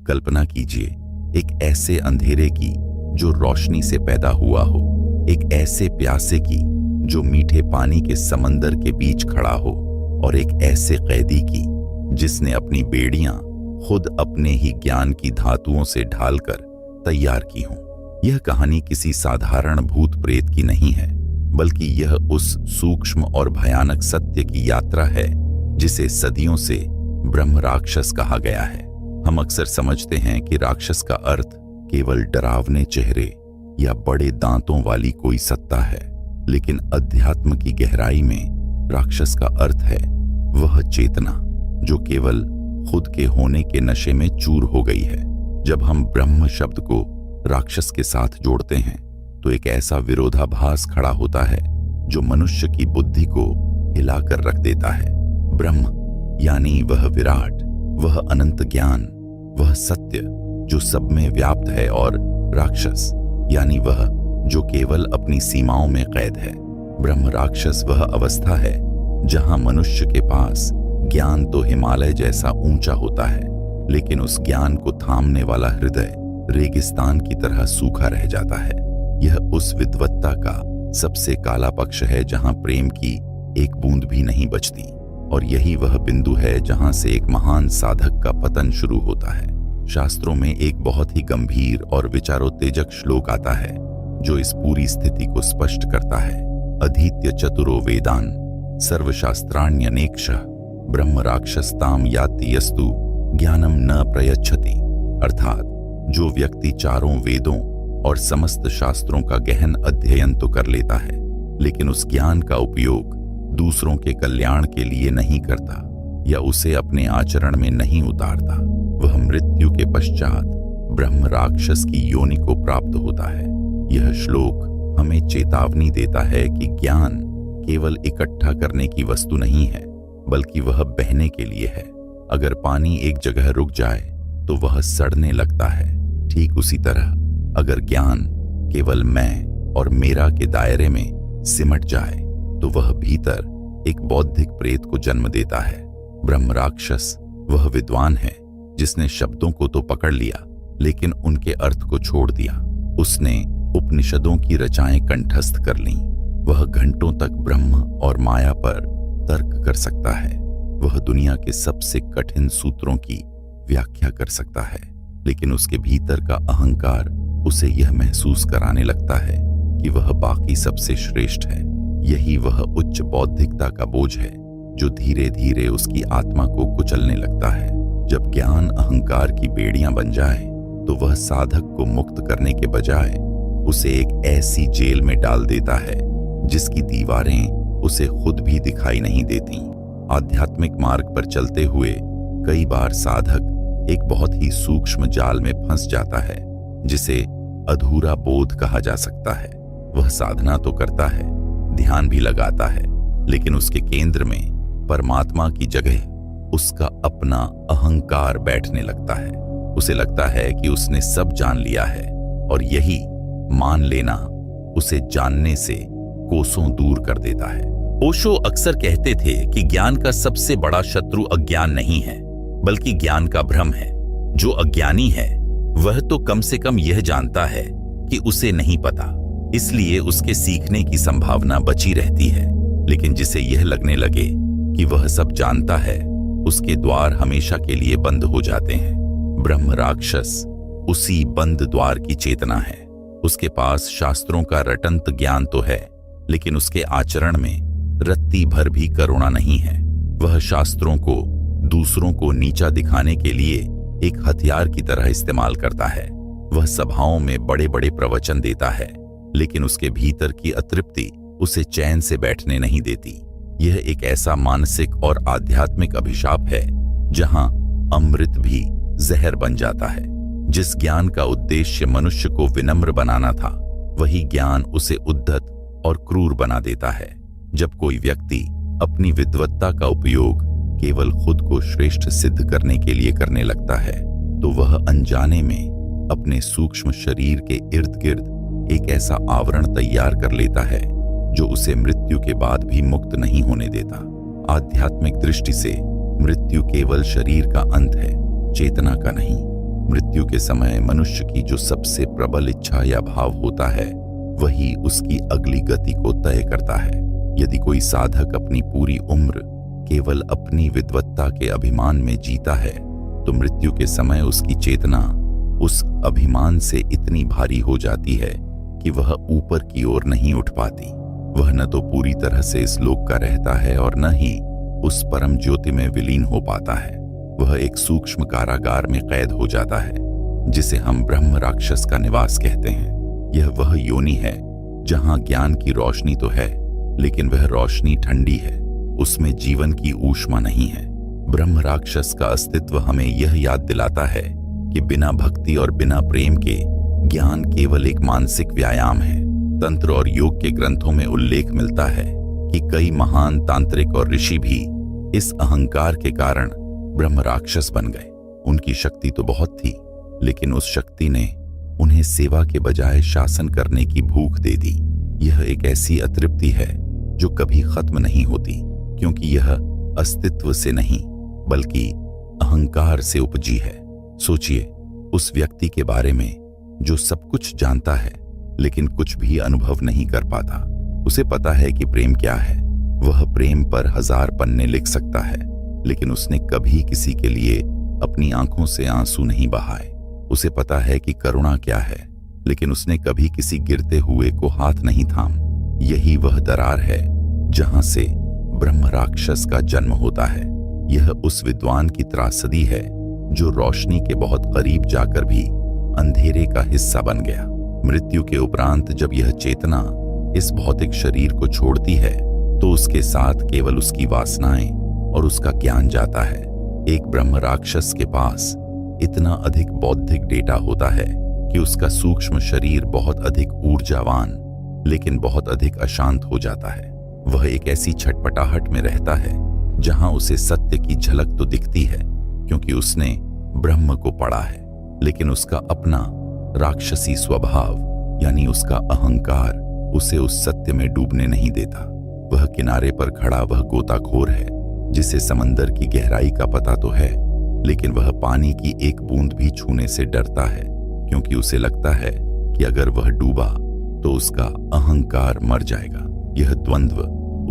कल्पना कीजिए, एक ऐसे अंधेरे की जो रोशनी से पैदा हुआ हो, एक ऐसे प्यासे की जो मीठे पानी के समंदर के बीच खड़ा हो, और एक ऐसे कैदी की जिसने अपनी बेड़ियां खुद अपने ही ज्ञान की धातुओं से ढालकर तैयार की हों। यह कहानी किसी साधारण भूत प्रेत की नहीं है, बल्कि यह उस सूक्ष्म और भयानक सत्य की यात्रा है जिसे सदियों से ब्रह्म राक्षस कहा गया है। हम अक्सर समझते हैं कि राक्षस का अर्थ केवल डरावने चेहरे या बड़े दांतों वाली कोई सत्ता है, लेकिन अध्यात्म की गहराई में राक्षस का अर्थ है वह चेतना जो केवल खुद के होने के नशे में चूर हो गई है। जब हम ब्रह्म शब्द को राक्षस के साथ जोड़ते हैं तो एक ऐसा विरोधाभास खड़ा होता है जो मनुष्य की बुद्धि को हिलाकर रख देता है। ब्रह्म यानी वह विराट, वह अनंत ज्ञान, वह सत्य जो सब में व्याप्त है, और राक्षस यानी वह जो केवल अपनी सीमाओं में कैद है। ब्रह्म राक्षस वह अवस्था है जहां मनुष्य के पास ज्ञान तो हिमालय जैसा ऊंचा होता है, लेकिन उस ज्ञान को थामने वाला हृदय रेगिस्तान की तरह सूखा रह जाता है। यह उस विद्वत्ता का सबसे काला पक्ष है जहां प्रेम की एक बूंद भी नहीं बचती, और यही वह बिंदु है जहां से एक महान साधक का पतन शुरू होता है। शास्त्रों में एक बहुत ही गंभीर और विचारोत्तेजक श्लोक आता है जो इस पूरी स्थिति को स्पष्ट करता है। अधीत्य चतुरो वेदान सर्वशास्त्राण्यनेकशः ब्रह्म राक्षसताम याति यस्तु ज्ञानम न प्रयच्छति। अर्थात जो व्यक्ति चारों वेदों और समस्त शास्त्रों का गहन अध्ययन तो कर लेता है, लेकिन उस ज्ञान का उपयोग दूसरों के कल्याण के लिए नहीं करता या उसे अपने आचरण में नहीं उतारता, वह मृत्यु के पश्चात ब्रह्म राक्षस की योनि को प्राप्त होता है। यह श्लोक हमें चेतावनी देता है कि ज्ञान केवल इकट्ठा करने की वस्तु नहीं है, बल्कि वह बहने के लिए है। अगर पानी एक जगह रुक जाए तो वह सड़ने लगता है। ठीक उसी तरह अगर ज्ञान केवल मैं और मेरा के दायरे में सिमट जाए तो वह भीतर एक बौद्धिक प्रेत को जन्म देता है। ब्रह्म राक्षस वह विद्वान है जिसने शब्दों को तो पकड़ लिया, लेकिन उनके अर्थ को छोड़ दिया। उसने उपनिषदों की रचाएं कंठस्थ कर लीं। वह घंटों तक ब्रह्म और माया पर तर्क कर सकता है। वह दुनिया के सबसे कठिन सूत्रों की व्याख्या कर सकता है, लेकिन उसके भीतर का अहंकार उसे यह महसूस कराने लगता है कि वह बाकी सबसे श्रेष्ठ है। यही वह उच्च बौद्धिकता का बोझ है जो धीरे धीरे उसकी आत्मा को कुचलने लगता है। जब ज्ञान अहंकार की बेड़ियां बन जाए तो वह साधक को मुक्त करने के बजाय उसे एक ऐसी जेल में डाल देता है जिसकी दीवारें उसे खुद भी दिखाई नहीं देती। आध्यात्मिक मार्ग पर चलते हुए कई बार साधक एक बहुत ही सूक्ष्म जाल में फंस जाता है जिसे अधूरा बोध कहा जा सकता है। वह साधना तो करता है, ध्यान भी लगाता है, लेकिन उसके केंद्र में परमात्मा की जगह उसका अपना अहंकार बैठने लगता है। उसे लगता है कि उसने सब जान लिया है, और यही मान लेना उसे जानने से कोसों दूर कर देता है। ओशो अक्सर कहते थे कि ज्ञान का सबसे बड़ा शत्रु अज्ञान नहीं है, बल्कि ज्ञान का भ्रम है। जो अज्ञानी है वह तो कम से कम यह जानता है कि उसे नहीं पता, इसलिए उसके सीखने की संभावना बची रहती है। लेकिन जिसे यह लगने लगे कि वह सब जानता है, उसके द्वार हमेशा के लिए बंद हो जाते हैं। ब्रह्म राक्षस उसी बंद द्वार की चेतना है। उसके पास शास्त्रों का रटंत ज्ञान तो है, लेकिन उसके आचरण में रत्ती भर भी करुणा नहीं है। वह शास्त्रों को दूसरों को नीचा दिखाने के लिए एक हथियार की तरह इस्तेमाल करता है। वह सभाओं में बड़े बड़े प्रवचन देता है, लेकिन उसके भीतर की अतृप्ति उसे चैन से बैठने नहीं देती। यह एक ऐसा मानसिक और आध्यात्मिक अभिशाप है जहां अमृत भी जहर बन जाता है। जिस ज्ञान का उद्देश्य मनुष्य को विनम्र बनाना था, वही ज्ञान उसे उद्धत और क्रूर बना देता है। जब कोई व्यक्ति अपनी विद्वत्ता का उपयोग केवल खुद को श्रेष्ठ सिद्ध करने के लिए करने लगता है, तो वह अनजाने में अपने सूक्ष्म शरीर के इर्द गिर्द एक ऐसा आवरण तैयार कर लेता है जो उसे मृत्यु के बाद भी मुक्त नहीं होने देता। आध्यात्मिक दृष्टि से मृत्यु केवल शरीर का अंत है, चेतना का नहीं। मृत्यु के समय मनुष्य की जो सबसे प्रबल इच्छा या भाव होता है वही उसकी अगली गति को तय करता है। यदि कोई साधक अपनी पूरी उम्र केवल अपनी विद्वत्ता के अभिमान में जीता है तो मृत्यु के समय उसकी चेतना उस अभिमान से इतनी भारी हो जाती है कि वह ऊपर की ओर नहीं उठ पाती। वह न तो पूरी तरह से इस लोक का रहता है और न ही उस परम ज्योति में विलीन हो पाता है। वह एक सूक्ष्म कारागार में कैद हो जाता है जिसे हम ब्रह्म राक्षस का निवास कहते हैं। यह वह योनि है जहां ज्ञान की रोशनी तो है लेकिन वह रोशनी ठंडी है, उसमें जीवन की ऊष्मा नहीं है। ब्रह्म राक्षस का अस्तित्व हमें यह याद दिलाता है कि बिना भक्ति और बिना प्रेम के ज्ञान केवल एक मानसिक व्यायाम है। तंत्र और योग के ग्रंथों में उल्लेख मिलता है कि कई महान तांत्रिक और ऋषि भी इस अहंकार के कारण ब्रह्म राक्षस बन गए। उनकी शक्ति तो बहुत थी लेकिन उस शक्ति ने उन्हें सेवा के बजाय शासन करने की भूख दे दी। यह एक ऐसी अतृप्ति है जो कभी खत्म नहीं होती क्योंकि यह अस्तित्व से नहीं बल्कि अहंकार से उपजी है। सोचिए उस व्यक्ति के बारे में जो सब कुछ जानता है लेकिन कुछ भी अनुभव नहीं कर पाता। उसे पता है कि प्रेम क्या है, वह प्रेम पर 1000 पन्ने लिख सकता है लेकिन उसने कभी किसी के लिए अपनी आंखों से आंसू नहीं बहाए। उसे पता है कि करुणा क्या है लेकिन उसने कभी किसी गिरते हुए को हाथ नहीं थाम। यही वह दरार है जहां से ब्रह्म राक्षस का जन्म होता है। यह उस विद्वान की त्रासदी है जो रोशनी के बहुत करीब जाकर भी अंधेरे का हिस्सा बन गया। मृत्यु के उपरांत जब यह चेतना इस भौतिक शरीर को छोड़ती है तो उसके साथ केवल उसकी वासनाएं और उसका ज्ञान जाता है। एक ब्रह्म राक्षस के पास इतना अधिक बौद्धिक डेटा होता है कि उसका सूक्ष्म शरीर बहुत अधिक ऊर्जावान लेकिन बहुत अधिक अशांत हो जाता है। वह एक ऐसी छटपटाहट में रहता है जहां उसे सत्य की झलक तो दिखती है क्योंकि उसने ब्रह्म को पढ़ा है लेकिन उसका अपना राक्षसी स्वभाव यानी उसका अहंकार उसे उस सत्य में डूबने नहीं देता। वह किनारे पर खड़ा वह गोताखोर है जिसे समंदर की गहराई का पता तो है लेकिन वह पानी की एक बूंद भी छूने से डरता है क्योंकि उसे लगता है कि अगर वह डूबा तो उसका अहंकार मर जाएगा। यह द्वंद्व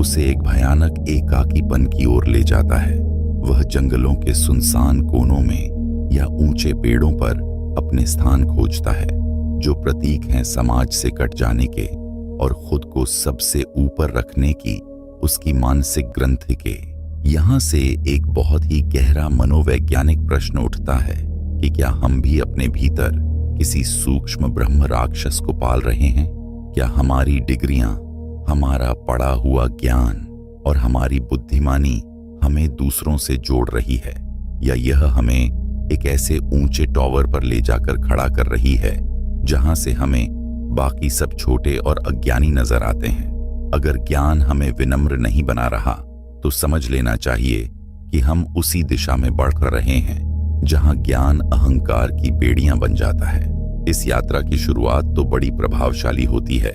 उसे एक भयानक एकाकीपन की ओर ले जाता है। वह जंगलों के सुनसान कोनों में या ऊंचे पेड़ों पर अपने स्थान खोजता है जो प्रतीक हैं समाज से कट जाने के और खुद को सबसे ऊपर रखने की उसकी मानसिक ग्रंथि के। यहां से एक बहुत ही गहरा मनोवैज्ञानिक प्रश्न उठता है कि क्या हम भी अपने भीतर किसी सूक्ष्म ब्रह्म राक्षस को पाल रहे हैं? क्या हमारी डिग्रियां, हमारा पढ़ा हुआ ज्ञान और हमारी बुद्धिमानी हमें दूसरों से जोड़ रही है या यह हमें एक ऐसे ऊंचे टॉवर पर ले जाकर खड़ा कर रही है जहां से हमें बाकी सब छोटे और अज्ञानी नजर आते हैं? अगर ज्ञान हमें विनम्र नहीं बना रहा तो समझ लेना चाहिए कि हम उसी दिशा में बढ़ रहे हैं जहां ज्ञान अहंकार की बेड़ियां बन जाता है। इस यात्रा की शुरुआत तो बड़ी प्रभावशाली होती है।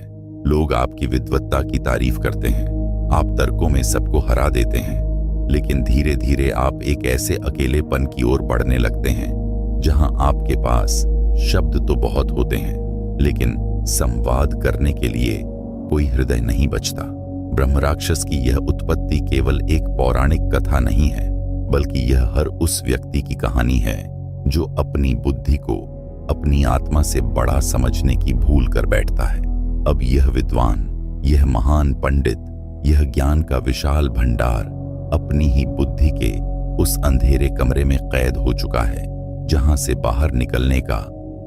लोग आपकी विद्वत्ता की तारीफ करते हैं, आप तर्कों में सबको हरा देते हैं, लेकिन धीरे धीरे आप एक ऐसे अकेलेपन की ओर बढ़ने लगते हैं जहां आपके पास शब्द तो बहुत होते हैं लेकिन संवाद करने के लिए कोई हृदय नहीं बचता। ब्रह्म राक्षस की यह उत्पत्ति केवल एक पौराणिक कथा नहीं है बल्कि यह हर उस व्यक्ति की कहानी है जो अपनी बुद्धि को अपनी आत्मा से बड़ा समझने की भूल कर बैठता है। अब यह विद्वान, यह महान पंडित, यह ज्ञान का विशाल भंडार अपनी ही बुद्धि के उस अंधेरे कमरे में कैद हो चुका है जहां से बाहर निकलने का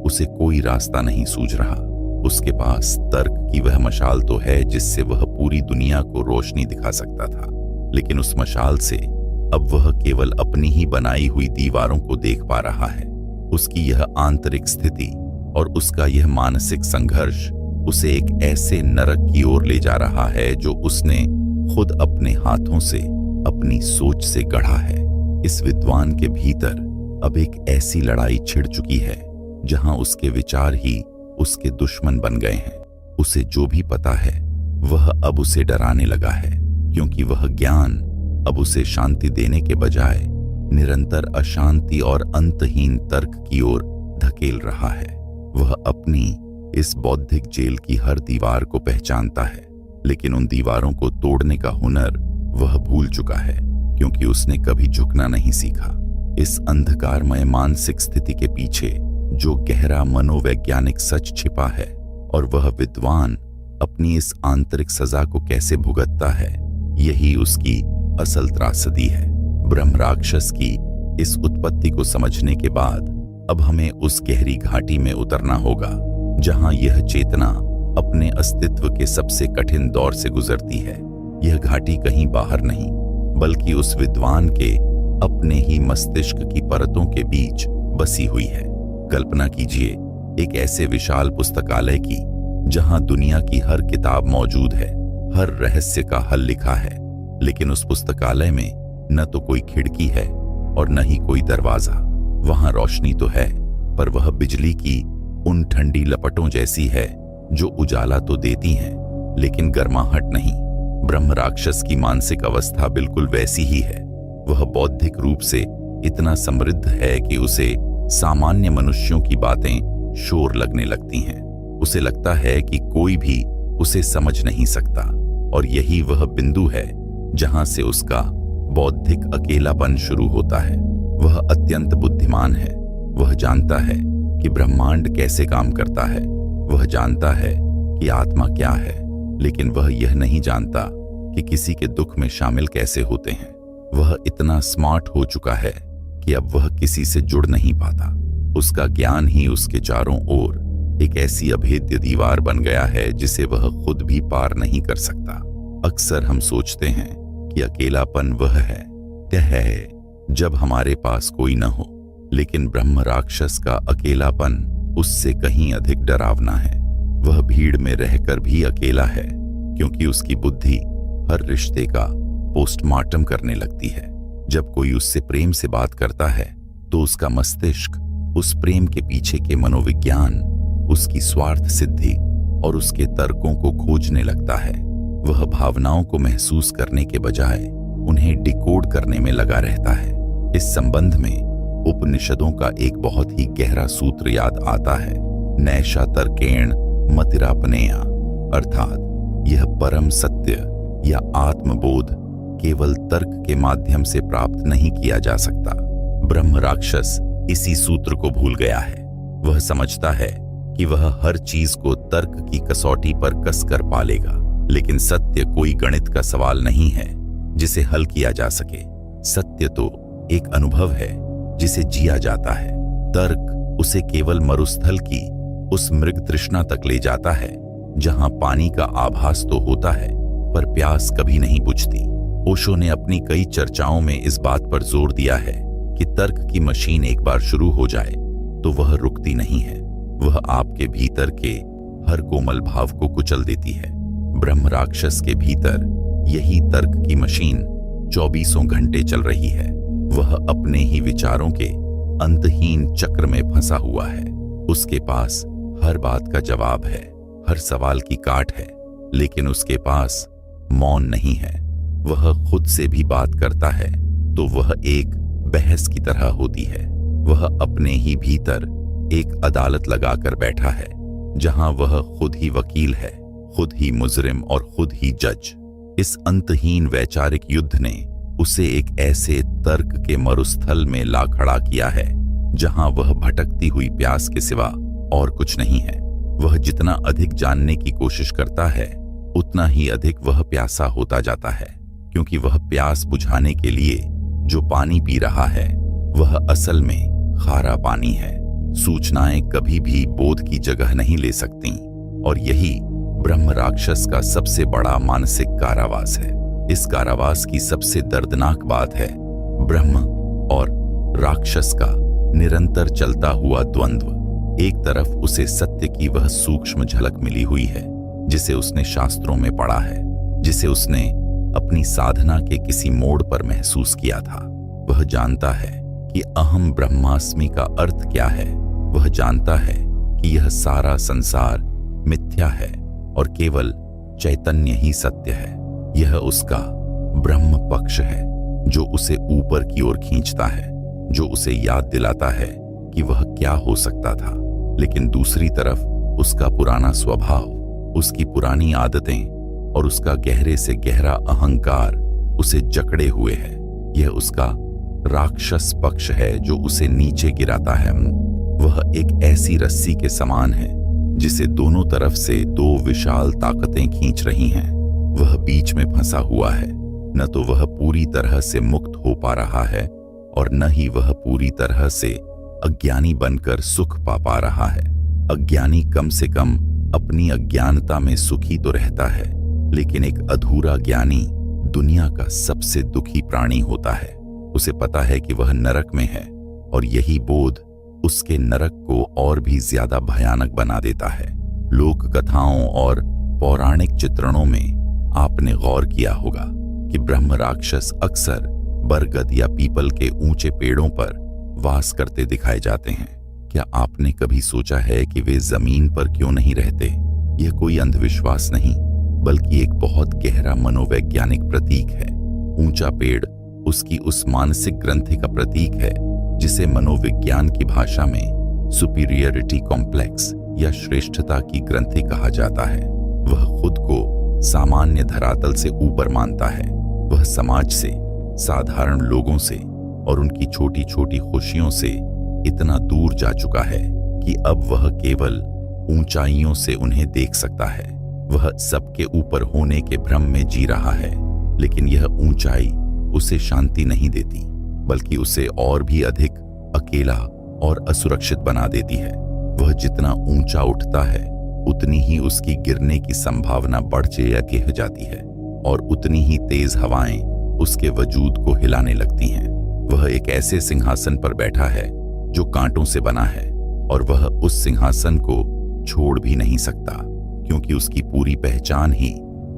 उसे कोई रास्ता नहीं सूझ रहा। उसके पास तर्क की वह मशाल तो है जिससे वह पूरी दुनिया को रोशनी दिखा सकता था, लेकिन उस मशाल से अब वह केवल अपनी ही बनाई हुई दीवारों को देख पा रहा है। उसकी यह आंतरिक स्थिति और उसका यह मानसिक संघर्ष उसे एक ऐसे नरक की ओर ले जा रहा है जो उसने खुद अपने हाथों से अपनी सोच से गढ़ा है। इस विद्वान के भीतर अब एक ऐसी लड़ाई छिड़ चुकी है जहां उसके विचार ही उसके दुश्मन बन गए हैं। उसे जो भी पता है वह अब उसे डराने लगा है क्योंकि वह ज्ञान अब उसे शांति देने के बजाय निरंतर अशांति और अंतहीन तर्क की ओर धकेल रहा है। वह अपनी इस बौद्धिक जेल की हर दीवार को पहचानता है, लेकिन उन दीवारों को तोड़ने का हुनर वह भूल चुका है, क्योंकि उसने कभी झुकना नहीं सीखा। इस अंधकारमय मानसिक स्थिति के पीछे जो गहरा मनोवैज्ञानिक सच छिपा है और वह विद्वान अपनी इस आंतरिक सजा को कैसे भुगतता है, यही उसकी असल त्रासदी है। ब्रह्म राक्षस की इस उत्पत्ति को समझने के बाद अब हमें उस गहरी घाटी में उतरना होगा जहां यह चेतना अपने अस्तित्व के सबसे कठिन दौर से गुजरती है। यह घाटी कहीं बाहर नहीं, बल्कि उस विद्वान के अपने ही मस्तिष्क की परतों के बीच बसी हुई है। कल्पना कीजिए एक ऐसे विशाल पुस्तकालय की जहां दुनिया की हर किताब मौजूद है, हर रहस्य का हल लिखा है, लेकिन उस पुस्तकालय में न तो कोई खिड़की है और न ही कोई दरवाजा। वहां रोशनी तो है, पर वह बिजली की उन ठंडी लपटों जैसी है जो उजाला तो देती हैं, लेकिन गर्माहट नहीं। ब्रह्म राक्षस की मानसिक अवस्था बिल्कुल वैसी ही है। वह बौद्धिक रूप से इतना समृद्ध है कि उसे सामान्य मनुष्यों की बातें शोर लगने लगती हैं। उसे लगता है कि कोई भी उसे समझ नहीं सकता, और यही वह बिंदु है जहां से उसका बौद्धिक अकेलापन शुरू होता है। वह अत्यंत बुद्धिमान है। वह जानता है कि ब्रह्मांड कैसे काम करता है। वह जानता है कि आत्मा क्या है, लेकिन वह यह नहीं जानता कि किसी के दुख में शामिल कैसे होते हैं। वह इतना स्मार्ट हो चुका है कि अब वह किसी से जुड़ नहीं पाता। उसका ज्ञान ही उसके चारों ओर एक ऐसी अभेद्य दीवार बन गया है जिसे वह खुद भी पार नहीं कर सकता। अक्सर हम सोचते हैं कि अकेलापन वह है जब हमारे पास कोई न हो, लेकिन ब्रह्म राक्षस का अकेलापन उससे कहीं अधिक डरावना है। वह भीड़ में रहकर भी अकेला है, क्योंकि उसकी बुद्धि हर रिश्ते का पोस्टमार्टम करने लगती है। जब कोई उससे प्रेम से बात करता है तो उसका मस्तिष्क उस प्रेम के पीछे के मनोविज्ञान, उसकी स्वार्थ सिद्धि और उसके तर्कों को खोजने लगता है। वह भावनाओं को महसूस करने के बजाय उन्हें डिकोड करने में लगा रहता है। इस संबंध में उपनिषदों का एक बहुत ही गहरा सूत्र याद आता है, नैषा तर्केण मतिरापनेया, अर्थात यह परम सत्य या आत्मबोध केवल तर्क के माध्यम से प्राप्त नहीं किया जा सकता। ब्रह्म राक्षस इसी सूत्र को भूल गया है। वह समझता है कि वह हर चीज को तर्क की कसौटी पर कसकर पालेगा, लेकिन सत्य कोई गणित का सवाल नहीं है जिसे हल किया जा सके। सत्य तो एक अनुभव है जिसे जिया जाता है। तर्क उसे केवल मरुस्थल की उस मृग तृष्णा तक ले जाता है जहां पानी का आभास तो होता है, पर प्यास कभी नहीं बुझती। ओशो ने अपनी कई चर्चाओं में इस बात पर जोर दिया है कि तर्क की मशीन एक बार शुरू हो जाए तो वह रुकती नहीं है। वह आपके भीतर के हर कोमल भाव को कुचल देती है। ब्रह्म राक्षस के भीतर यही तर्क की मशीन 24 घंटे चल रही है। वह अपने ही विचारों के अंतहीन चक्र में फंसा हुआ है। उसके पास हर बात का जवाब है, हर सवाल की काट है, लेकिन उसके पास मौन नहीं है। वह खुद से भी बात करता है तो वह एक बहस की तरह होती है। वह अपने ही भीतर एक अदालत लगाकर बैठा है जहां वह खुद ही वकील है, खुद ही मुजरिम और खुद ही जज। इस अंतहीन वैचारिक युद्ध ने उसे एक ऐसे तर्क के मरुस्थल में ला खड़ा किया है जहां वह भटकती हुई प्यास के सिवा और कुछ नहीं है। वह जितना अधिक जानने की कोशिश करता है उतना ही अधिक वह प्यासा होता जाता है, क्योंकि वह प्यास बुझाने के लिए जो पानी पी रहा है वह असल में खारा पानी है। सूचनाएं कभी भी बोध की जगह नहीं ले सकती, और यही ब्रह्म राक्षस का सबसे बड़ा मानसिक कारावास है। इस कारावास की सबसे दर्दनाक बात है ब्रह्म और राक्षस का निरंतर चलता हुआ द्वंद्व। एक तरफ उसे सत्य की वह सूक्ष्म झलक मिली हुई है जिसे उसने शास्त्रों में पढ़ा है, जिसे उसने अपनी साधना के किसी मोड़ पर महसूस किया था। वह जानता है कि अहम ब्रह्मास्मि का अर्थ क्या है। वह जानता है कि यह सारा संसार मिथ्या है और केवल चैतन्य ही सत्य है। यह उसका ब्रह्म पक्ष है जो उसे ऊपर की ओर खींचता है, जो उसे याद दिलाता है कि वह क्या हो सकता था, लेकिन दूसरी तरफ उसका पुराना स्वभाव, उसकी पुरानी आदतें और उसका गहरे से गहरा अहंकार उसे जकड़े हुए है। यह उसका राक्षस पक्ष है जो उसे नीचे गिराता है। वह एक ऐसी रस्सी के समान है जिसे दोनों तरफ से दो विशाल ताकतें खींच रही हैं। वह बीच में फंसा हुआ है। न तो वह पूरी तरह से मुक्त हो पा रहा है और न ही वह पूरी तरह से अज्ञानी बनकर सुख पा रहा है। अज्ञानी कम से कम अपनी अज्ञानता में सुखी तो रहता है, लेकिन एक अधूरा ज्ञानी दुनिया का सबसे दुखी प्राणी होता है। उसे पता है कि वह नरक में है और यही बोध उसके नरक को और भी ज्यादा भयानक बना देता है। लोक कथाओं और पौराणिक चित्रणों में आपने गौर किया होगा कि ब्रह्म राक्षस अक्सर बरगद या पीपल के ऊंचे पेड़ों पर वास करते दिखाए जाते हैं। क्या आपने कभी सोचा है कि वे जमीन पर क्यों नहीं रहते? यह कोई अंधविश्वास नहीं, बल्कि एक बहुत गहरा मनोवैज्ञानिक प्रतीक है। ऊंचा पेड़ उसकी उस मानसिक ग्रंथि का प्रतीक है जिसे मनोविज्ञान की भाषा में सुपीरियरिटी कॉम्प्लेक्स या श्रेष्ठता की ग्रंथि कहा जाता है। वह खुद को सामान्य धरातल से ऊपर मानता है। वह समाज से, साधारण लोगों से और उनकी छोटी छोटी खुशियों से इतना दूर जा चुका है कि अब वह केवल ऊंचाइयों से उन्हें देख सकता है। वह सबके ऊपर होने के भ्रम में जी रहा है, लेकिन यह ऊंचाई उसे शांति नहीं देती, बल्कि उसे और भी अधिक अकेला और असुरक्षित बना देती है। वह जितना ऊंचा उठता है, उतनी ही उसकी गिरने की संभावना बढ़ जाती है और उतनी ही तेज हवाएं उसके वजूद को हिलाने लगती हैं। वह एक ऐसे सिंहासन पर बैठा है जो कांटों से बना है और वह उस सिंहासन को छोड़ भी नहीं सकता, क्योंकि उसकी पूरी पहचान ही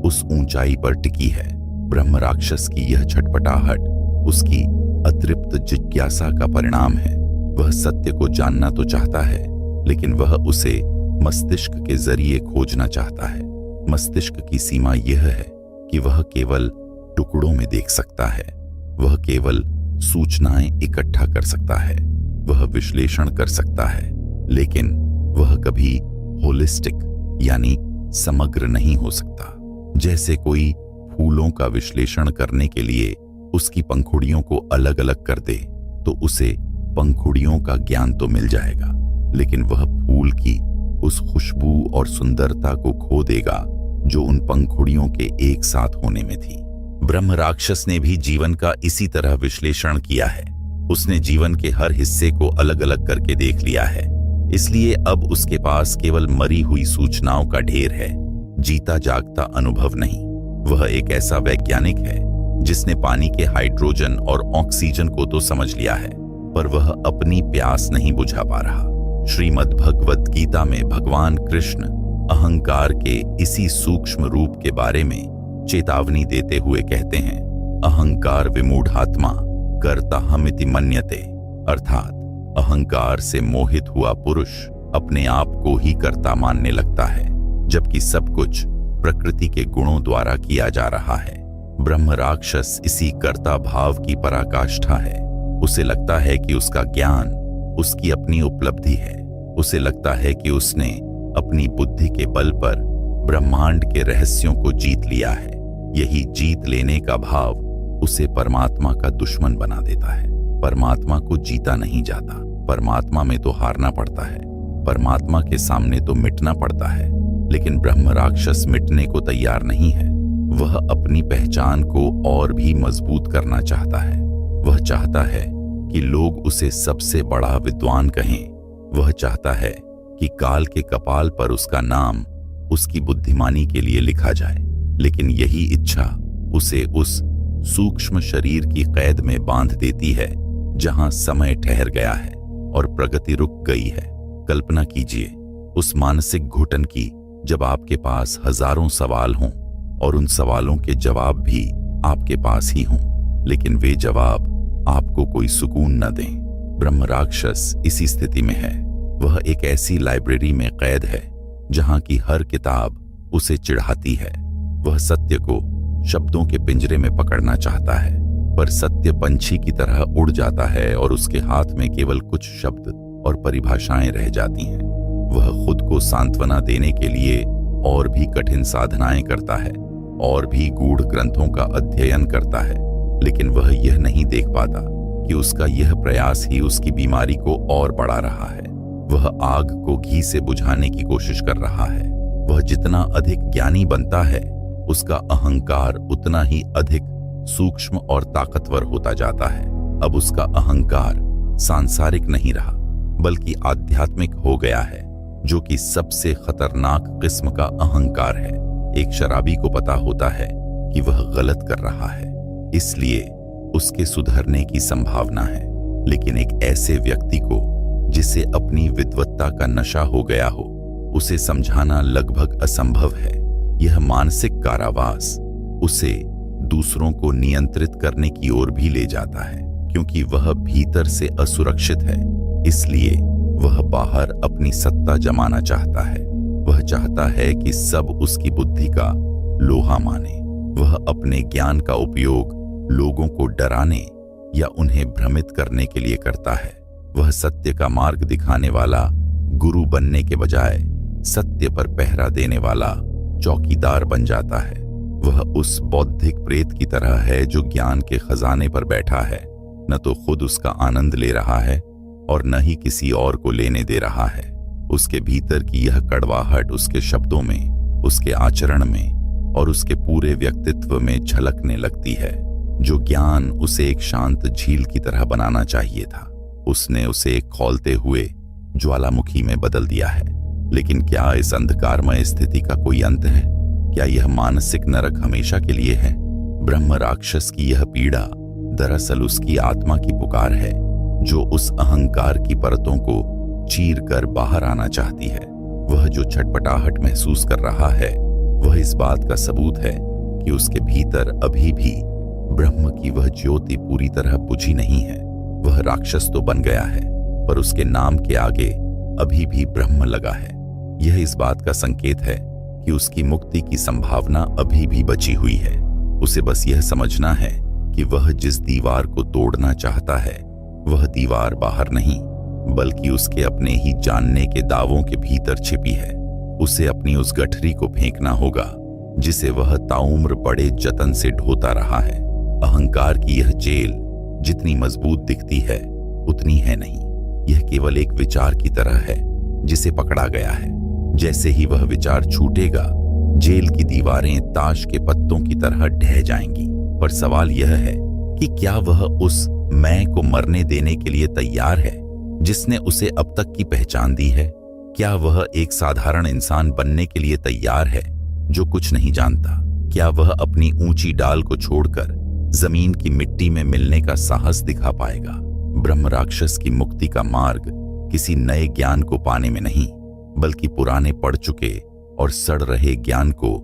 उस ऊंचाई पर टिकी है। ब्रह्म राक्षस की यह छटपटाहट उसकी अतृप्त जिज्ञासा का परिणाम है। वह सत्य को जानना तो चाहता है, लेकिन वह उसे मस्तिष्क के जरिए खोजना चाहता है। मस्तिष्क की सीमा यह है कि वह केवल टुकड़ों में देख सकता है। वह केवल सूचनाएं इकट्ठा कर सकता है, वह विश्लेषण कर सकता है, लेकिन वह कभी होलिस्टिक यानी समग्र नहीं हो सकता। जैसे कोई फूलों का विश्लेषण करने के लिए उसकी पंखुड़ियों को अलग अलग कर दे तो उसे पंखुड़ियों का ज्ञान तो मिल जाएगा, लेकिन वह फूल की उस खुशबू और सुंदरता को खो देगा जो उन पंखुड़ियों के एक साथ होने में थी। ब्रह्म राक्षस ने भी जीवन का इसी तरह विश्लेषण किया है। उसने जीवन के हर हिस्से को अलग अलग करके देख लिया है, इसलिए अब उसके पास केवल मरी हुई सूचनाओं का ढेर है, जीता जागता अनुभव नहीं। वह एक ऐसा वैज्ञानिक है जिसने पानी के हाइड्रोजन और ऑक्सीजन को तो समझ लिया है, पर वह अपनी प्यास नहीं बुझा पा रहा। श्रीमद् भगवत गीता में भगवान कृष्ण अहंकार के इसी सूक्ष्म रूप के बारे में चेतावनी देते हुए कहते हैं, अहंकार विमूढ़ात्मा कर्ताहमिति मन्यते, अर्थात अहंकार से मोहित हुआ पुरुष अपने आप को ही कर्ता मानने लगता है, जबकि सब कुछ प्रकृति के गुणों द्वारा किया जा रहा है। ब्रह्म राक्षस इसी कर्ता भाव की पराकाष्ठा है। उसे लगता है कि उसका ज्ञान उसकी अपनी उपलब्धि है। उसे लगता है कि उसने अपनी बुद्धि के बल पर ब्रह्मांड के रहस्यों को जीत लिया है। यही जीत लेने का भाव उसे परमात्मा का दुश्मन बना देता है। परमात्मा को जीता नहीं जाता, परमात्मा में तो हारना पड़ता है, परमात्मा के सामने तो मिटना पड़ता है। लेकिन ब्रह्म राक्षस मिटने को तैयार नहीं है। वह अपनी पहचान को और भी मजबूत करना चाहता है। वह चाहता है कि लोग उसे सबसे बड़ा विद्वान कहें। वह चाहता है कि काल के कपाल पर उसका नाम उसकी बुद्धिमानी के लिए लिखा जाए, लेकिन यही इच्छा उसे उस सूक्ष्म शरीर की कैद में बांध देती है जहां समय ठहर गया है और प्रगति रुक गई है। कल्पना कीजिए उस मानसिक घुटन की जब आपके पास हजारों सवाल हों और उन सवालों के जवाब भी आपके पास ही हों, लेकिन वे जवाब आपको कोई सुकून न दें। ब्रह्म राक्षस इसी स्थिति में है। वह एक ऐसी लाइब्रेरी में कैद है जहां की हर किताब उसे चिढ़ाती है। वह सत्य को शब्दों के पिंजरे में पकड़ना चाहता है, पर सत्य पंछी की तरह उड़ जाता है और उसके हाथ में केवल कुछ शब्द और परिभाषाएं रह जाती हैं। वह खुद को सांत्वना देने के लिए और भी कठिन साधनाएं करता है और भी गूढ़ ग्रंथों का अध्ययन करता है, लेकिन वह यह नहीं देख पाता कि उसका यह प्रयास ही उसकी बीमारी को और बढ़ा रहा है। वह आग को घी से बुझाने की कोशिश कर रहा है। वह जितना अधिक ज्ञानी बनता है, उसका अहंकार उतना ही अधिक सूक्ष्म और ताकतवर होता जाता है। अब उसका अहंकार सांसारिक नहीं रहा, बल्कि आध्यात्मिक हो गया है, जो कि सबसे खतरनाक किस्म का अहंकार है। एक शराबी को पता होता है कि वह गलत कर रहा है, इसलिए उसके सुधरने की संभावना है, लेकिन एक ऐसे व्यक्ति को जिसे अपनी विद्वत्ता का नशा हो गया हो, उसे समझाना लगभग असंभव है। यह मानसिक कारावास उसे दूसरों को नियंत्रित करने की ओर भी ले जाता है, क्योंकि वह भीतर से असुरक्षित है, इसलिए वह बाहर अपनी सत्ता जमाना चाहता है। वह चाहता है कि सब उसकी बुद्धि का लोहा माने। वह अपने ज्ञान का उपयोग लोगों को डराने या उन्हें भ्रमित करने के लिए करता है। वह सत्य का मार्ग दिखाने वाला गुरु बनने के बजाय सत्य पर पहरा देने वाला चौकीदार बन जाता है। वह उस बौद्धिक प्रेत की तरह है जो ज्ञान के खजाने पर बैठा है, न तो खुद उसका आनंद ले रहा है और न ही किसी और को लेने दे रहा है। उसके भीतर की यह कड़वाहट उसके शब्दों में, उसके आचरण में और उसके पूरे व्यक्तित्व में झलकने लगती है। जो ज्ञान उसे एक शांत झील की तरह बनाना चाहिए था, उसने उसे एक खौलते हुए ज्वालामुखी में बदल दिया है। लेकिन क्या इस अंधकारमय स्थिति का कोई अंत है? क्या यह मानसिक नरक हमेशा के लिए है? ब्रह्म राक्षस की यह पीड़ा दरअसल उसकी आत्मा की पुकार है, जो उस अहंकार की परतों को चीर कर बाहर आना चाहती है। वह जो छटपटाहट महसूस कर रहा है, वह इस बात का सबूत है कि उसके भीतर अभी भी ब्रह्म की वह ज्योति पूरी तरह बुझी नहीं है। वह राक्षस तो बन गया है, पर उसके नाम के आगे अभी भी ब्रह्म लगा है। यह इस बात का संकेत है कि उसकी मुक्ति की संभावना अभी भी बची हुई है। उसे बस यह समझना है कि वह जिस दीवार को तोड़ना चाहता है, वह दीवार बाहर नहीं, बल्कि उसके अपने ही जानने के दावों के भीतर छिपी है। उसे अपनी उस गठरी को फेंकना होगा जिसे वह ताउम्र बड़े जतन से ढोता रहा है। अहंकार की यह जेल जितनी मजबूत दिखती है, उतनी है नहीं। यह केवल एक विचार की तरह है जिसे पकड़ा गया है। जैसे ही वह विचार छूटेगा, जेल की दीवारें ताश के पत्तों की तरह ढह जाएंगी। पर सवाल यह है कि क्या वह उस मैं को मरने देने के लिए तैयार है जिसने उसे अब तक की पहचान दी है? क्या वह एक साधारण इंसान बनने के लिए तैयार है जो कुछ नहीं जानता? क्या वह अपनी ऊंची डाल को छोड़कर जमीन की मिट्टी में मिलने का साहस दिखा पाएगा? ब्रह्म राक्षस की मुक्ति का मार्ग किसी नए ज्ञान को पाने में नहीं, बल्कि पुराने पड़ चुके और सड़ रहे ज्ञान को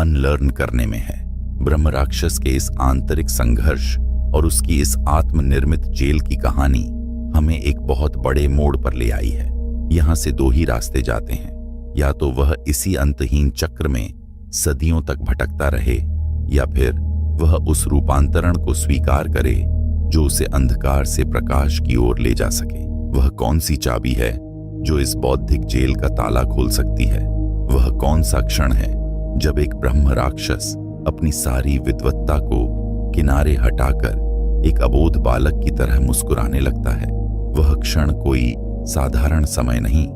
अनलर्न करने में है। ब्रह्म राक्षस के इस आंतरिक संघर्ष और उसकी इस आत्मनिर्मित जेल की कहानी हमें एक बहुत बड़े मोड़ पर ले आई है। यहाँ से दो ही रास्ते जाते हैं, या तो वह इसी अंतहीन चक्र में सदियों तक भटकता रहे, या फिर वह उस रूपांतरण को स्वीकार करे जो उसे अंधकार से प्रकाश की ओर ले जा सके। वह कौन सी चाबी है जो इस बौद्धिक जेल का ताला खोल सकती है? वह कौन सा क्षण है जब एक ब्रह्म राक्षस अपनी सारी विद्वत्ता को किनारे हटाकर एक अबोध बालक की तरह मुस्कुराने लगता है? वह क्षण कोई साधारण समय नहीं,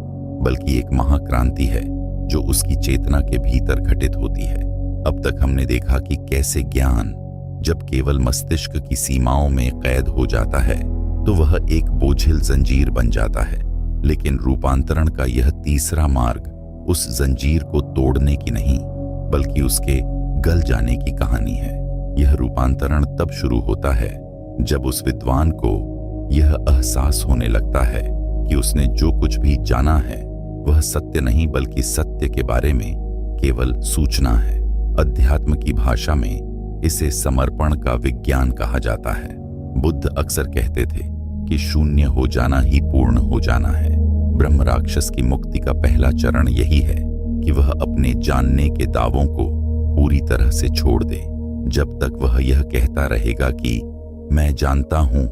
बल्कि एक महाक्रांति है जो उसकी चेतना के भीतर घटित होती है। अब तक हमने देखा कि कैसे ज्ञान जब केवल मस्तिष्क की सीमाओं में कैद हो जाता है तो वह एक बोझिल जंजीर बन जाता है, लेकिन रूपांतरण का यह तीसरा मार्ग उस जंजीर को तोड़ने की नहीं, बल्कि उसके गल जाने की कहानी है। यह रूपांतरण तब शुरू होता है जब उस विद्वान को यह एहसास होने लगता है कि उसने जो कुछ भी जाना है वह सत्य नहीं, बल्कि सत्य के बारे में केवल सूचना है। अध्यात्म की भाषा में इसे समर्पण का विज्ञान कहा जाता है। बुद्ध अक्सर कहते थे कि शून्य हो जाना ही पूर्ण हो जाना है। ब्रह्म राक्षस की मुक्ति का पहला चरण यही है कि वह अपने जानने के दावों को पूरी तरह से छोड़ दे। जब तक वह यह कहता रहेगा कि मैं जानता हूं,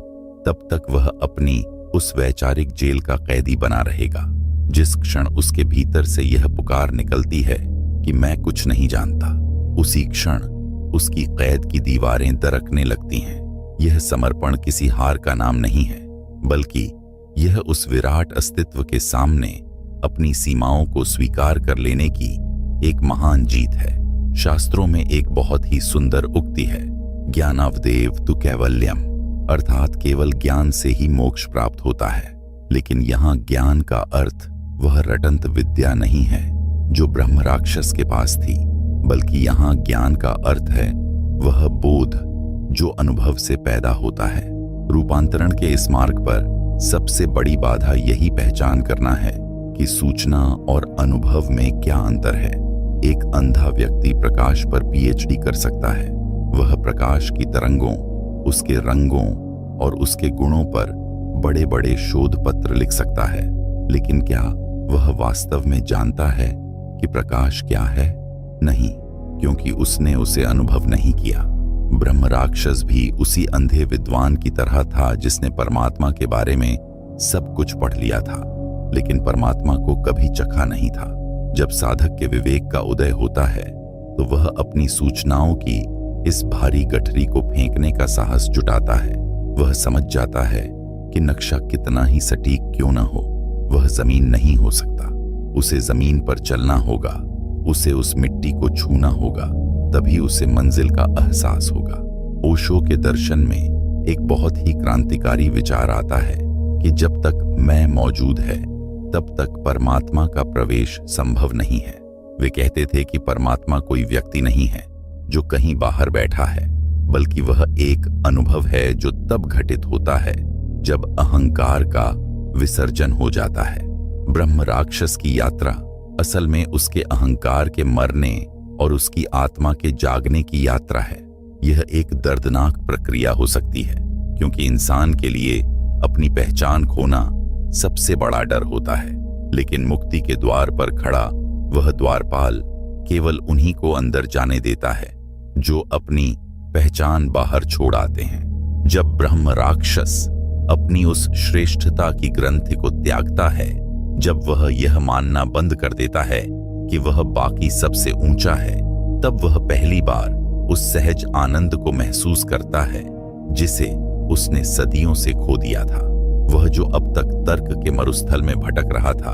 तब तक वह अपनी उस वैचारिक जेल का कैदी बना रहेगा। जिस क्षण उसके भीतर से यह पुकार निकलती है कि मैं कुछ नहीं जानता, उसी क्षण उसकी कैद की दीवारें दरकने लगती हैं। यह समर्पण किसी हार का नाम नहीं है, बल्कि यह उस विराट अस्तित्व के सामने अपनी सीमाओं को स्वीकार कर लेने की एक महान जीत है। शास्त्रों में एक बहुत ही सुंदर उक्ति है, ज्ञानावदेव तु कैवल्यम, अर्थात केवल ज्ञान से ही मोक्ष प्राप्त होता है। लेकिन यहाँ ज्ञान का अर्थ वह रटंत विद्या नहीं है जो ब्रह्म राक्षस के पास थी, बल्कि यहाँ ज्ञान का अर्थ है वह बोध जो अनुभव से पैदा होता है। रूपांतरण के इस मार्ग पर सबसे बड़ी बाधा यही पहचान करना है कि सूचना और अनुभव में क्या अंतर है। एक अंधा व्यक्ति प्रकाश पर पीएचडी कर सकता है। वह प्रकाश की तरंगों, उसके रंगों और उसके गुणों पर बड़े बड़े शोध पत्र लिख सकता है, लेकिन क्या वह वास्तव में जानता है कि प्रकाश क्या है? नहीं, क्योंकि उसने उसे अनुभव नहीं किया। ब्रह्म राक्षस भी उसी अंधे विद्वान की तरह था जिसने परमात्मा के बारे में सब कुछ पढ़ लिया था, लेकिन परमात्मा को कभी चखा नहीं था। जब साधक के विवेक का उदय होता है तो वह अपनी सूचनाओं की इस भारी गठरी को फेंकने का साहस जुटाता है। वह समझ जाता है कि नक्शा कितना ही सटीक क्यों न हो, वह जमीन नहीं हो सकता। उसे जमीन पर चलना होगा, उसे उस मिट्टी को छूना होगा, तभी उसे मंजिल का एहसास होगा। ओशो के दर्शन में एक बहुत ही क्रांतिकारी विचार आता है कि जब तक मैं मौजूद है तब तक परमात्मा का प्रवेश संभव नहीं है। वे कहते थे कि परमात्मा कोई व्यक्ति नहीं है जो कहीं बाहर बैठा है, बल्कि वह एक अनुभव है जो तब घटित होता है जब अहंकार का विसर्जन हो जाता है। ब्रह्म राक्षस की यात्रा असल में उसके अहंकार के मरने और उसकी आत्मा के जागने की यात्रा है। यह एक दर्दनाक प्रक्रिया हो सकती है, क्योंकि इंसान के लिए अपनी पहचान खोना सबसे बड़ा डर होता है। लेकिन मुक्ति के द्वार पर खड़ा वह द्वारपाल केवल उन्हीं को अंदर जाने देता है जो अपनी पहचान बाहर छोड़ आते हैं। जब ब्रह्म राक्षस अपनी उस श्रेष्ठता की ग्रंथि को त्यागता है, जब वह यह मानना बंद कर देता है कि वह बाकी सबसे ऊंचा है, तब वह पहली बार उस सहज आनंद को महसूस करता है जिसे उसने सदियों से खो दिया था। वह जो अब तक तर्क के मरुस्थल में भटक रहा था,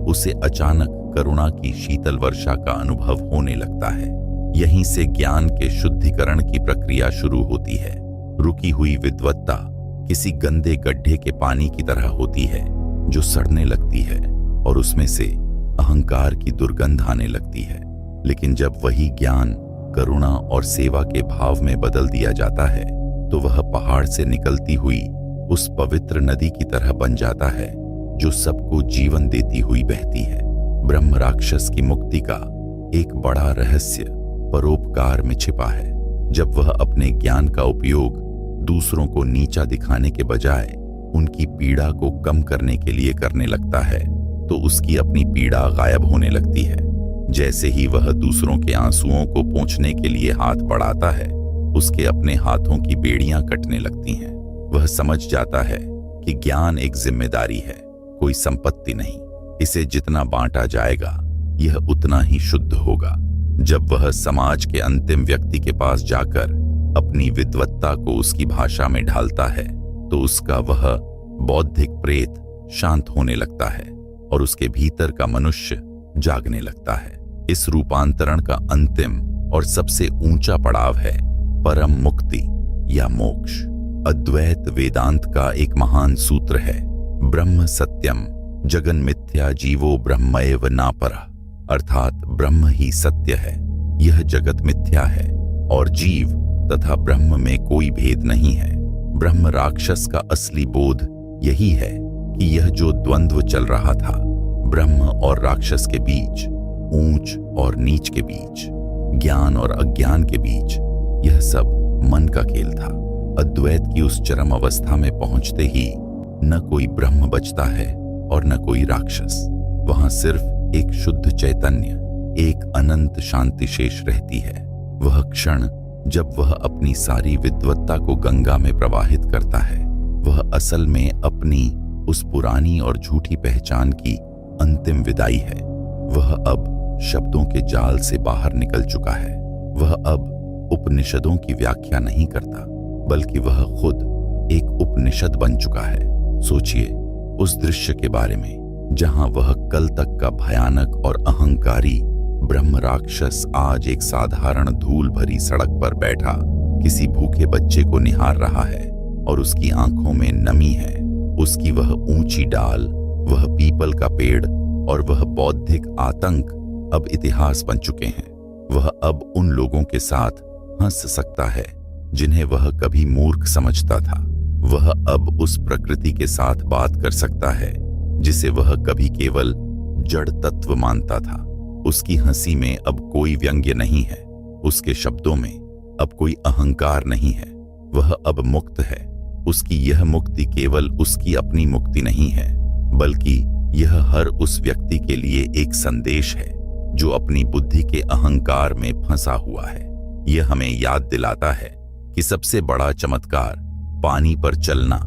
उसे अचानक करुणा की शीतल वर्षा का अनुभव होने लगता है। यहीं से ज्ञान के शुद्धिकरण की प्रक्रिया शुरू होती है। रुकी हुई विद्वत्ता किसी गंदे गड्ढे के पानी की तरह होती है जो सड़ने लगती है और उसमें से अहंकार की दुर्गंध आने लगती है। लेकिन जब वही ज्ञान करुणा और सेवा के भाव में बदल दिया जाता है तो वह पहाड़ से निकलती हुई उस पवित्र नदी की तरह बन जाता है जो सबको जीवन देती हुई बहती है। ब्रह्म राक्षस की मुक्ति का एक बड़ा रहस्य परोपकार में छिपा है। जब वह अपने ज्ञान का उपयोग दूसरों को नीचा दिखाने के बजाय उनकी पीड़ा को कम करने के लिए करने लगता है तो उसकी अपनी पीड़ा गायब होने लगती है। जैसे ही वह दूसरों के आंसुओं को पोंछने के लिए हाथ बढ़ाता है, उसके अपने हाथों की बेड़ियां कटने लगती हैं। वह समझ जाता है कि ज्ञान एक जिम्मेदारी है, कोई संपत्ति नहीं। इसे जितना बांटा जाएगा यह उतना ही शुद्ध होगा। जब वह समाज के अंतिम व्यक्ति के पास जाकर अपनी विद्वत्ता को उसकी भाषा में ढालता है तो उसका वह बौद्धिक प्रेत शांत होने लगता है और उसके भीतर का मनुष्य जागने लगता है। इस रूपांतरण का अंतिम और सबसे ऊंचा पड़ाव है परम मुक्ति या मोक्ष। अद्वैत वेदांत का एक महान सूत्र है, ब्रह्म सत्यम जगन मिथ्या जीवो ब्रह्मैव नापरः, अर्थात ब्रह्म ही सत्य है, यह जगत मिथ्या है और जीव तथा ब्रह्म में कोई भेद नहीं है। ब्रह्म राक्षस का असली बोध यही है कि यह जो द्वंद्व चल रहा था, ब्रह्म और राक्षस के बीच, ऊंच और नीच के बीच, ज्ञान और अज्ञान के बीच, यह सब मन का खेल था। अद्वैत की उस चरम अवस्था में पहुंचते ही न कोई ब्रह्म बचता है और न कोई राक्षस। वहां सिर्फ एक शुद्ध चैतन्य, एक अनंत शांति शेष रहती है। वह क्षण जब वह अपनी सारी विद्वत्ता को गंगा में प्रवाहित करता है, वह असल में अपनी उस पुरानी और झूठी पहचान की अंतिम विदाई है। वह अब शब्दों के जाल से बाहर निकल चुका है। वह अब उपनिषदों की व्याख्या नहीं करता, बल्कि वह खुद एक उपनिषद बन चुका है। सोचिए उस दृश्य के बारे में जहां वह कल तक का भयानक और अहंकारी ब्रह्म राक्षस आज एक साधारण धूल भरी सड़क पर बैठा किसी भूखे बच्चे को निहार रहा है और उसकी आंखों में नमी है। उसकी वह ऊंची डाल, वह पीपल का पेड़ और वह बौद्धिक आतंक अब इतिहास बन चुके हैं। वह अब उन लोगों के साथ हंस सकता है जिन्हें वह कभी मूर्ख समझता था। वह अब उस प्रकृति के साथ बात कर सकता है जिसे वह कभी केवल जड़ तत्व मानता था। उसकी हंसी में अब कोई व्यंग्य नहीं है, उसके शब्दों में अब कोई अहंकार नहीं है। वह अब मुक्त है। उसकी यह मुक्ति केवल उसकी अपनी मुक्ति नहीं है, बल्कि यह हर उस व्यक्ति के लिए एक संदेश है जो अपनी बुद्धि के अहंकार में फंसा हुआ है। यह हमें याद दिलाता है कि सबसे बड़ा चमत्कार पानी पर चलना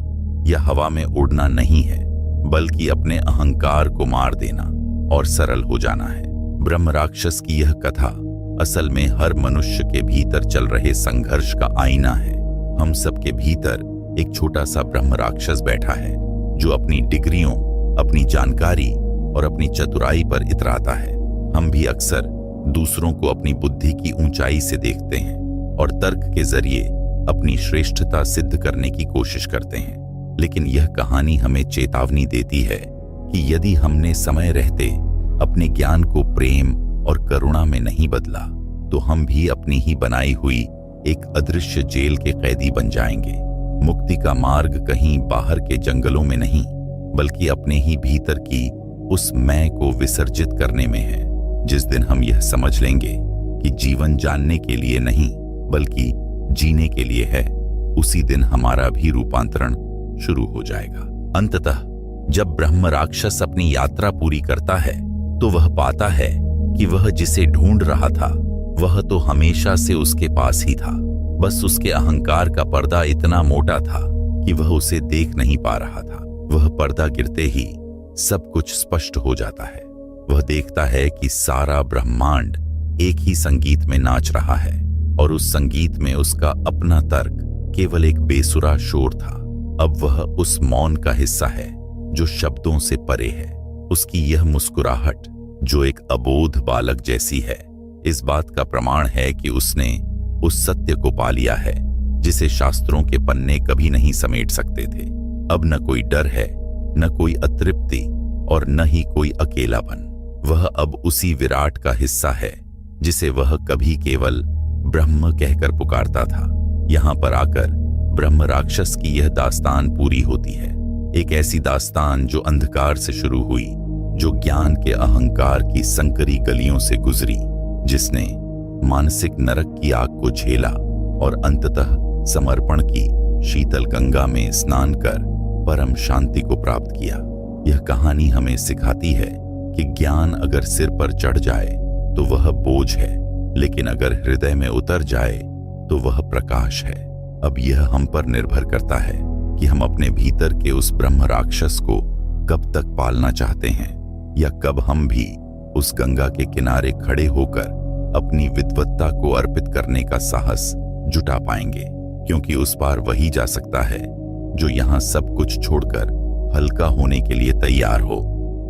या हवा में उड़ना नहीं है, बल्कि अपने अहंकार को मार देना और सरल हो जाना है। ब्रह्म राक्षस की यह कथा असल में हर मनुष्य के भीतर चल रहे संघर्ष का आईना है। हम सबके भीतर एक छोटा सा ब्रह्म राक्षस बैठा है जो अपनी डिग्रियों, अपनी जानकारी और अपनी चतुराई पर इतराता है। हम भी अक्सर दूसरों को अपनी बुद्धि की ऊंचाई से देखते हैं और तर्क के जरिए अपनी श्रेष्ठता सिद्ध करने की कोशिश करते हैं। लेकिन यह कहानी हमें चेतावनी देती है कि यदि हमने समय रहते अपने ज्ञान को प्रेम और करुणा में नहीं बदला, तो हम भी अपनी ही बनाई हुई एक अदृश्य जेल के कैदी बन जाएंगे। मुक्ति का मार्ग कहीं बाहर के जंगलों में नहीं, बल्कि अपने ही भीतर की उस मैं को विसर्जित करने में है। जिस दिन हम यह समझ लेंगे कि जीवन जानने के लिए नहीं, बल्कि जीने के लिए है, उसी दिन हमारा भी रूपांतरण शुरू हो जाएगा। अंततः जब ब्रह्म राक्षस अपनी यात्रा पूरी करता है, तो वह पाता है कि वह जिसे ढूंढ रहा था वह तो हमेशा से उसके पास ही था। बस उसके अहंकार का पर्दा इतना मोटा था कि वह उसे देख नहीं पा रहा था। वह पर्दा गिरते ही सब कुछ स्पष्ट हो जाता है। वह देखता है कि सारा ब्रह्मांड एक ही संगीत में नाच रहा है और उस संगीत में उसका अपना तर्क केवल एक बेसुरा शोर था। अब वह उस मौन का हिस्सा है जो शब्दों से परे है। उसकी यह मुस्कुराहट जो एक अबोध बालक जैसी है, इस बात का प्रमाण है कि उसने उस सत्य को पा लिया है जिसे शास्त्रों के पन्ने कभी नहीं समेट सकते थे। अब न कोई डर है, न कोई अतृप्ति और न ही कोई अकेलापन। वह अब उसी विराट का हिस्सा है जिसे वह कभी केवल ब्रह्म कहकर पुकारता था। यहाँ पर आकर ब्रह्म राक्षस की यह दास्तान पूरी होती है। एक ऐसी दास्तान जो अंधकार से शुरू हुई, जो ज्ञान के अहंकार की संकरी गलियों से गुजरी, जिसने मानसिक नरक की आग को झेला और अंततः समर्पण की शीतल गंगा में स्नान कर परम शांति को प्राप्त किया। यह कहानी हमें सिखाती है कि ज्ञान अगर सिर पर चढ़ जाए तो वह बोझ है, लेकिन अगर हृदय में उतर जाए तो वह प्रकाश है। अब यह हम पर निर्भर करता है कि हम अपने भीतर के उस ब्रह्म राक्षस को कब तक पालना चाहते हैं, या कब हम भी उस गंगा के किनारे खड़े होकर अपनी विद्वत्ता को अर्पित करने का साहस जुटा पाएंगे। क्योंकि उस पार वही जा सकता है जो यहाँ सब कुछ छोड़कर हल्का होने के लिए तैयार हो।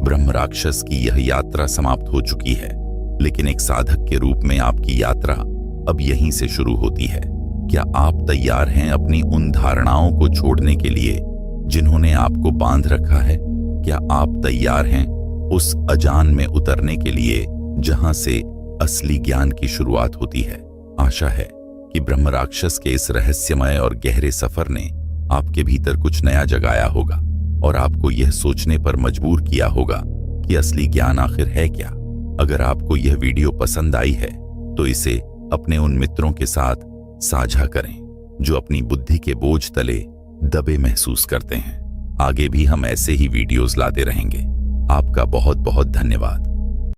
ब्रह्म राक्षस की यह यात्रा समाप्त हो चुकी है, लेकिन एक साधक के रूप में आपकी यात्रा अब यहीं से शुरू होती है। क्या आप तैयार हैं अपनी उन धारणाओं को छोड़ने के लिए जिन्होंने आपको बांध रखा है? क्या आप तैयार हैं उस अजान में उतरने के लिए जहां से असली ज्ञान की शुरुआत होती है? आशा है कि ब्रह्म राक्षस के इस रहस्यमय और गहरे सफर ने आपके भीतर कुछ नया जगाया होगा और आपको यह सोचने पर मजबूर किया होगा कि असली ज्ञान आखिर है क्या। अगर आपको यह वीडियो पसंद आई है तो इसे अपने उन मित्रों के साथ साझा करें जो अपनी बुद्धि के बोझ तले दबे महसूस करते हैं। आगे भी हम ऐसे ही वीडियोस लाते रहेंगे। आपका बहुत बहुत धन्यवाद।